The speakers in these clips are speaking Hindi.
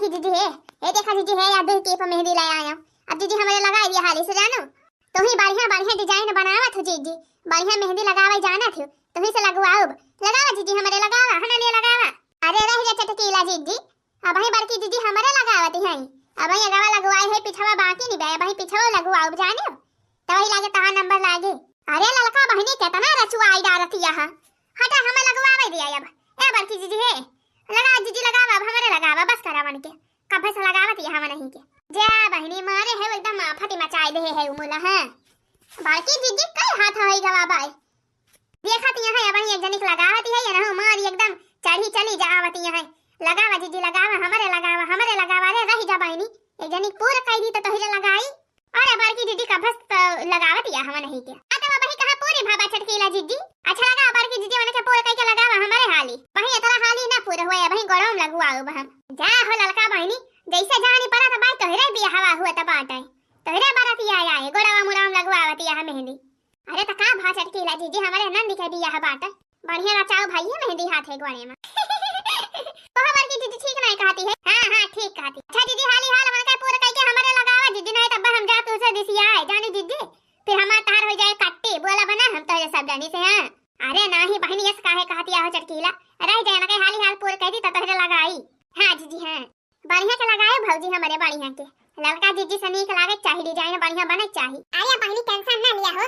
की दीदी है, ये देखा दीदी है यार दिल के मेहंदी ले आया। अब दीदी हमारे लगाई दिया हाली से जानो, तो ही बढ़िया बढ़िया डिजाइन बनावा थी दीदी, बढ़िया मेहंदी लगावा जाना थी, तो ही से लगवाओ लगावा दीदी हमारे लगावा हना लिए लगावा। अरे रह जा चटकीला दीदी, अब ही बड़की दीदी हमारे लगावती है, अब ही गवा लगवाए है पिछवा बाकी नहीं बे, अब ही पिछवा लगवाओ जाने तो ही लागे तहां नंबर लागे। अरे ललका बहनी कितना रचुआई डारती यहां, हटा हमें लगवावे दिया। अब ए बड़की दीदी है लगा दीदी लगावा, अब हमारे लगावा बस करा मन के कब से लगावत यहां नहीं के जा बहनी मारे है एकदम फटी मचाई दे है उमुला है। बड़की दीदी कई हाथ है गवा भाई देखत यहां अब एक जनिक लगावती है ना मार एकदम चढ़ी चली जावती यहां लगावा दीदी लगावा हमारे लगावा रे रही जा बहनी एक जनिक पूरा कह दी तो तोहिरे लगाई। अरे बड़की दीदी का बस लगावत या हम नहीं के आता वही कहा पूरी भाबा चटकीला दीदी अच्छा लगा बड़की दीदी मन के पूरा कह के लगावा हमारे हाली वही इतना हाली ना पूरा होए वही गरम लगवाओ बहन जा हो ललका बहनी जैसे जानी पड़ा तो बात तोहरे भी हवा हुआ त बात है तोहरे बाराती आया है गोड़वा मुराम लगवावती है मेहंदी। अरे त का भा चटकीला दीदी हमारे नंद दिखे भी यह बात बढ़िया रचाओ भाई है मेहंदी हाथ है गोड़े में तो बड़की दीदी ठीक नहीं कहती है हां ठीक कहती। अच्छा दीदी हाली हाल मन के पूरा कह के हमारे लगावा दीदी नहीं तब हम जा तुझसे दिसिया है जानी दीदी फिर हमार तार हो जाए कट्टी बोला बना हम तो ये सब जानी से हां। अरे नहीं बहनी यस काहे कहती है चटकीला रह जाए ना के हाली हाल पूरा कह दी तो तोहरे लगाई। हां दीदी हां बढ़िया के लगाए भौजी हमारे बढ़िया के ललका दीदी से नीक लागे चाहिए डिजाइन बढ़िया बने चाहिए। अरे बहनी टेंशन ना लिया हो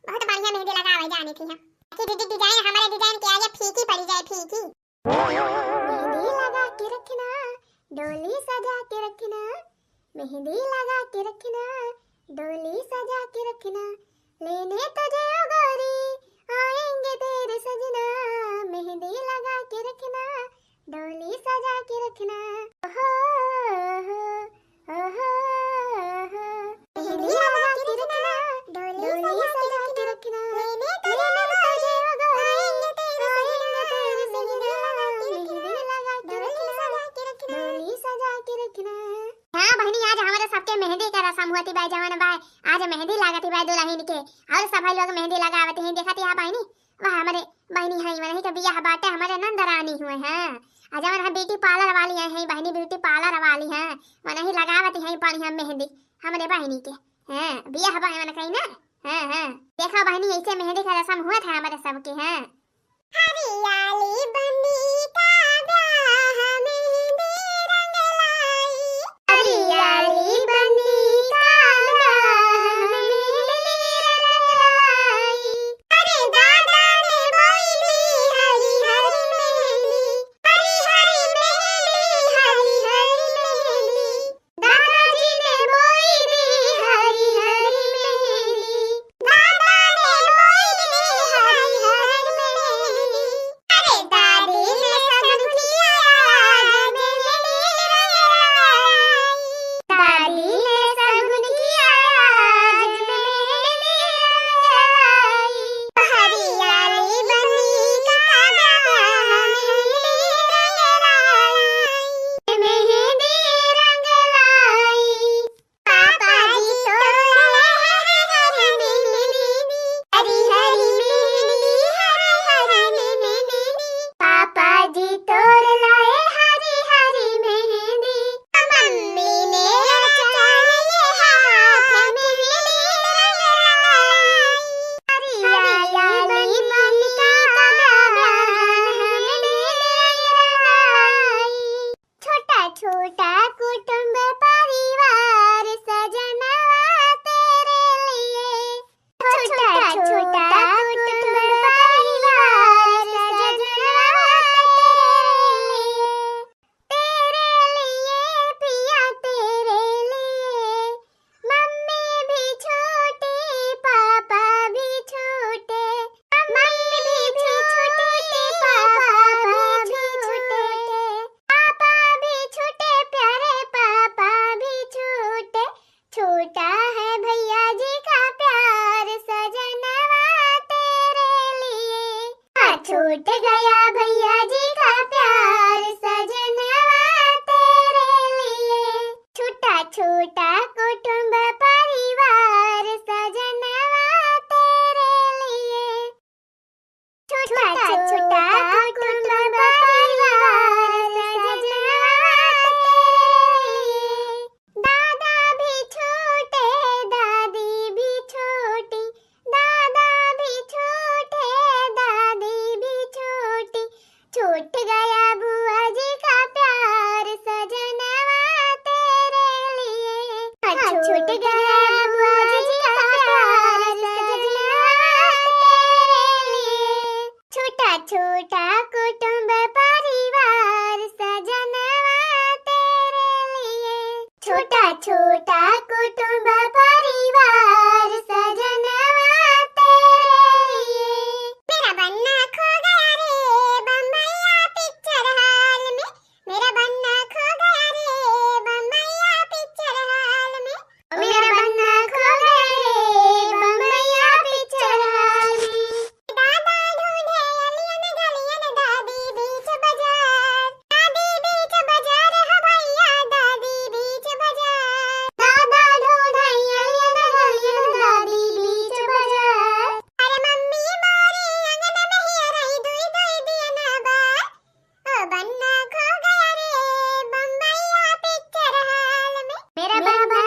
बहुत बढ़िया मेहंदी लगावे जाने थी हम कि दीदी डिजाइन हमारे डिजाइन के आगे फीकी पड़ी जाए फीकी मेहंदी लगा के रखना डोली सजा के रखना मेहंदी लगा के रखना डोली सजा के रखना लेने तुझे ओ गोरी आएंगे तेरे सजना मेहंदी लगा के रखना डोली सजा के रखना मेहंदी लगा के रखना डोली सजा के रखना लेने तुझे ओ गोरी आएंगे तेरे सजना मेहंदी लगा के रखना डोली सजा के रखना। हां बहनी आज हमारे सबके मेहंदी का रस्म हुआ थी भाई जवान भाई आज मेहंदी लगाती भाई दुल्हन के और सब भाई लोग मेहंदी लगावते हैं देखती है बहनी वह हमारे बहनी है वही के बियाह बाटे हमारे नंद रानी हुए हैं आज हमारे ब्यूटी पार्लर वाली है बहनी ब्यूटी पार्लर वाली है मन ही लगावती है बढ़िया मेहंदी हमारे बहनी के हैं बियाह बाय मन कहीं ना हां देखा बहनी ऐसे मेहंदी का रस्म हुआ था हमारे सबके हैं। हरियाली बंदी का ब्याह मेहंदी रंग लाई हरियाली बंदी का ब्याह मेहंदी रंग लाई अरे दादा ने बोली हरी हरी मेहंदी हरी हरी मेहंदी हरी हरी मेहंदी दादाजी ने बोली हरी हरी मेहंदी दादा ने बोली हरी हरी मेहंदी अरे दादी ने सगन मेरा छोटा कुटुंब परिवार सजनवा तेरे लिए। मेरा बन्ना खो गया रे बम्बैया पिक्चर हाल में, मेरा बन्ना खो गया रे बम्बैया पिक्चर हाल में, मेरा बन्ना खो गया रे बम्बैया पिक्चर हाल में। दादा ढूंढे अलियन गलियन दादी बीच बाजार, दादी बीच बाजार है भैया दादी बीच बाजार, दादा ढूंढे अलियन गलियन दादी बीच बाजार। अरे मम्मी मोरी अंगन में ही रही दुई दुई दिया बार, ओ बन्ना खो गया रे बम्बैया पिक्चर हाल में, मेरा बाबा